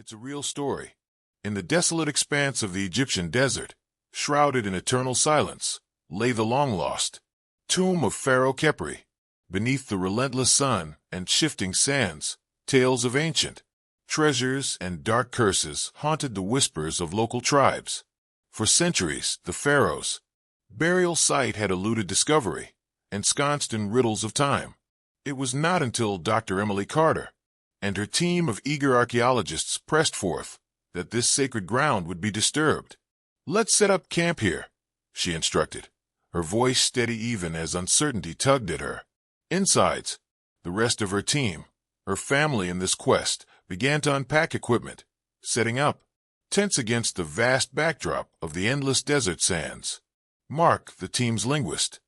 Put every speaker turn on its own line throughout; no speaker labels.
It's a real story. In the desolate expanse of the Egyptian desert, shrouded in eternal silence, lay the long-lost tomb of Pharaoh Khepri. Beneath the relentless sun and shifting sands, tales of ancient treasures and dark curses haunted the whispers of local tribes. For centuries, the pharaoh's burial site had eluded discovery, ensconced in riddles of time. It was not until Dr. Emily Carter and her team of eager archaeologists pressed forth that this sacred ground would be disturbed. "Let's set up camp here," she instructed, her voice steady even as uncertainty tugged at her insides. The rest of her team, her family in this quest, began to unpack equipment, setting up tents against the vast backdrop of the endless desert sands. Mark, the team's linguist,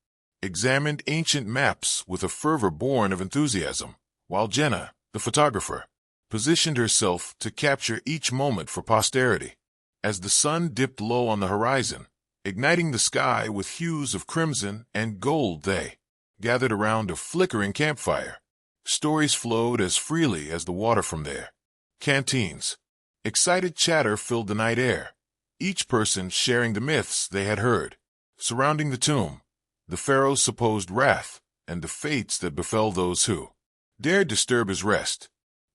examined ancient maps with a fervor born of enthusiasm, while Jenna, the photographer, positioned herself to capture each moment for posterity. As the sun dipped low on the horizon, igniting the sky with hues of crimson and gold, they gathered around a flickering campfire. Stories flowed as freely as the water from their canteens. Excited chatter filled the night air, each person sharing the myths they had heard surrounding the tomb, the pharaoh's supposed wrath, and the fates that befell those who dared disturb his rest.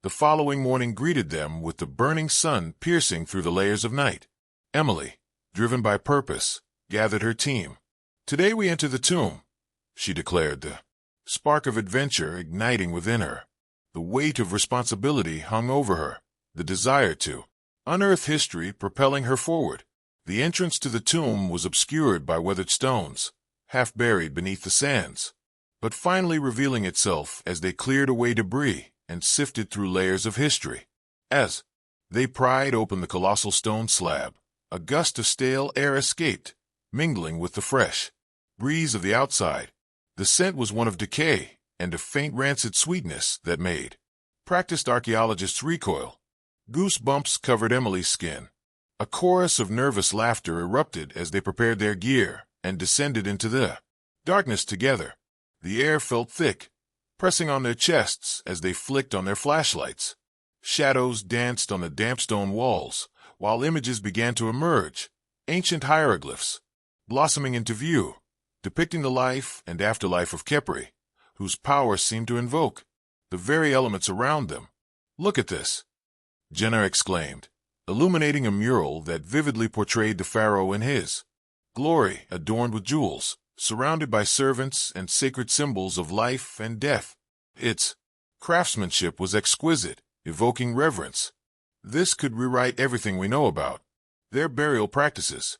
The following morning greeted them with the burning sun piercing through the layers of night. Emily, driven by purpose, gathered her team. "Today we enter the tomb," she declared, the spark of adventure igniting within her. The weight of responsibility hung over her, the desire to unearth history propelling her forward. The entrance to the tomb was obscured by weathered stones, half buried beneath the sands, but finally revealing itself as they cleared away debris and sifted through layers of history. As they pried open the colossal stone slab, a gust of stale air escaped, mingling with the fresh breeze of the outside. The scent was one of decay and a faint rancid sweetness that made practiced archaeologists recoil. Goosebumps covered Emily's skin. A chorus of nervous laughter erupted as they prepared their gear and descended into the darkness together. The air felt thick, pressing on their chests as they flicked on their flashlights. Shadows danced on the damp stone walls, while images began to emerge, ancient hieroglyphs blossoming into view, depicting the life and afterlife of Khepri, whose power seemed to invoke the very elements around them. "Look at this," Jenna exclaimed, illuminating a mural that vividly portrayed the pharaoh in his glory, adorned with jewels, surrounded by servants and sacred symbols of life and death. Its craftsmanship was exquisite, evoking reverence. This could rewrite everything we know about their burial practices.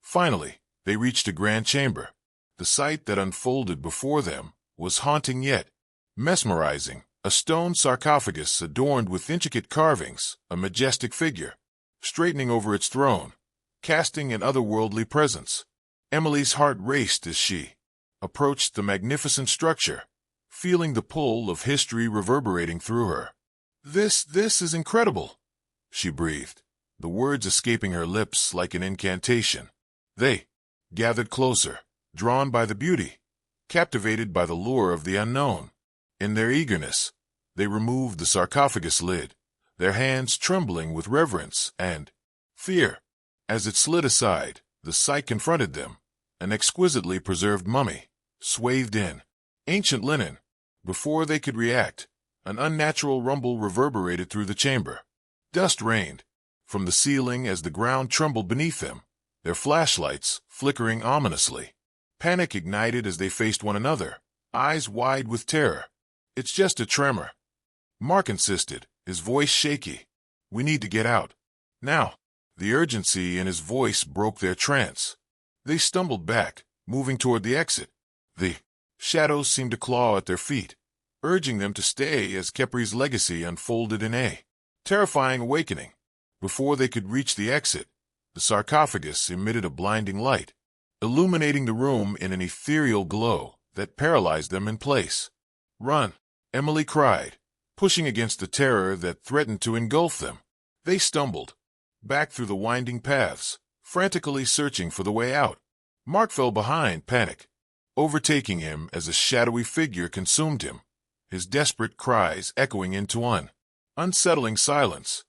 Finally, they reached a grand chamber. The sight that unfolded before them was haunting yet mesmerizing. A stone sarcophagus adorned with intricate carvings, a majestic figure, straightening over its throne, casting an otherworldly presence. Emily's heart raced as she approached the magnificent structure, feeling the pull of history reverberating through her. This is incredible," she breathed, the words escaping her lips like an incantation. They gathered closer, drawn by the beauty, captivated by the lure of the unknown. In their eagerness, they removed the sarcophagus lid, their hands trembling with reverence and fear. As it slid aside, the sight confronted them, an exquisitely preserved mummy, swathed in ancient linen. Before they could react, an unnatural rumble reverberated through the chamber. Dust rained from the ceiling as the ground trembled beneath them, their flashlights flickering ominously. Panic ignited as they faced one another, eyes wide with terror. "It's just a tremor," Mark insisted, his voice shaky. "We need to get out now." The urgency in his voice broke their trance. They stumbled back, moving toward the exit. The shadows seemed to claw at their feet, urging them to stay as Khepri's legacy unfolded in a terrifying awakening. Before they could reach the exit, the sarcophagus emitted a blinding light, illuminating the room in an ethereal glow that paralyzed them in place. "Run!" Emily cried, pushing against the terror that threatened to engulf them. They stumbled back through the winding paths, frantically searching for the way out. Mark fell behind, panic overtaking him as a shadowy figure consumed him, his desperate cries echoing into unsettling silence.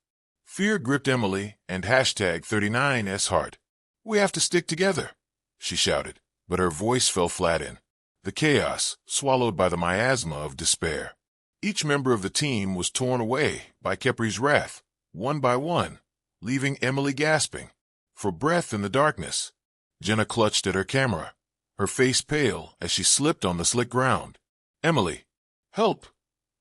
Fear gripped Emily and hashtag 39's heart. "We have to stick together," she shouted, but her voice fell flat in the chaos, swallowed by the miasma of despair. Each member of the team was torn away by Kepri's wrath, one by one, leaving Emily gasping for breath in the darkness. Jenna clutched at her camera, her face pale as she slipped on the slick ground. "Emily, help!"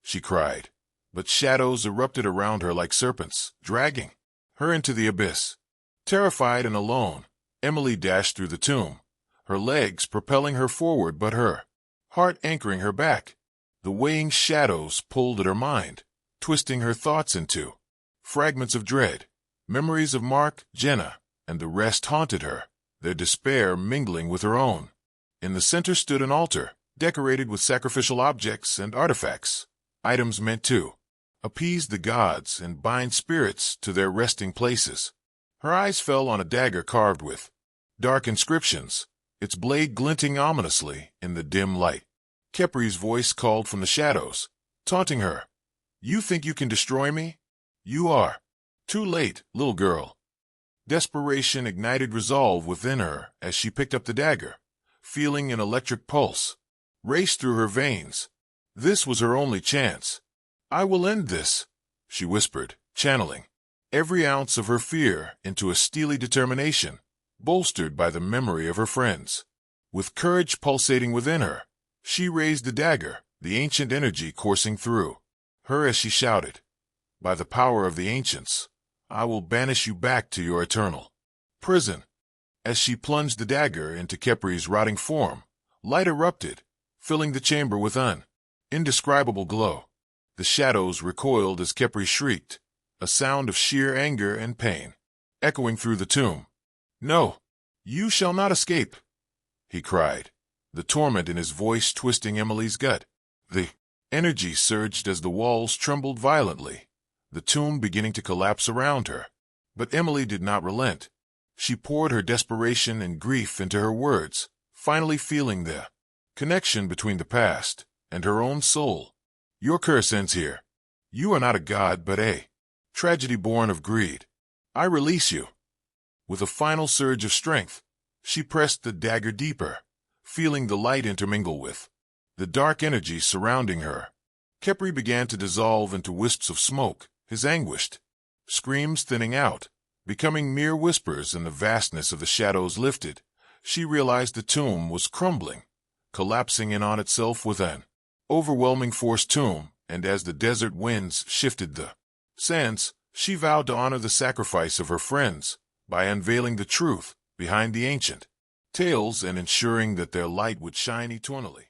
she cried, but shadows erupted around her like serpents, dragging her into the abyss. Terrified and alone, Emily dashed through the tomb, her legs propelling her forward but her heart anchoring her back. The weighing shadows pulled at her mind, twisting her thoughts into fragments of dread. Memories of Mark, Jenna, and the rest haunted her, their despair mingling with her own. In the center stood an altar, decorated with sacrificial objects and artifacts, items meant to appease the gods and bind spirits to their resting places. Her eyes fell on a dagger carved with dark inscriptions, its blade glinting ominously in the dim light. Kepri's voice called from the shadows, taunting her. "You think you can destroy me? You are too late, little girl." Desperation ignited resolve within her as she picked up the dagger, feeling an electric pulse race through her veins. This was her only chance. "I will end this," she whispered, channeling every ounce of her fear into a steely determination, bolstered by the memory of her friends. With courage pulsating within her, she raised the dagger, the ancient energy coursing through her as she shouted, "By the power of the ancients, I will banish you back to your eternal prison." As she plunged the dagger into Kepri's rotting form, light erupted, filling the chamber with an indescribable glow. The shadows recoiled as Kepri shrieked, a sound of sheer anger and pain, echoing through the tomb. "No, you shall not escape," he cried, the torment in his voice twisting Emily's gut. The energy surged as the walls trembled violently, the tomb beginning to collapse around her. But Emily did not relent. She poured her desperation and grief into her words, finally feeling the connection between the past and her own soul. "Your curse ends here. You are not a god but a tragedy born of greed. I release you." With a final surge of strength, she pressed the dagger deeper, feeling the light intermingle with the dark energy surrounding her. Kepri began to dissolve into wisps of smoke, his anguished screams thinning out, becoming mere whispers in the vastness of the shadows lifted. She realized the tomb was crumbling, collapsing in on itself with an overwhelming force. And as the desert winds shifted the sands, she vowed to honor the sacrifice of her friends by unveiling the truth behind the ancient tales and ensuring that their light would shine eternally.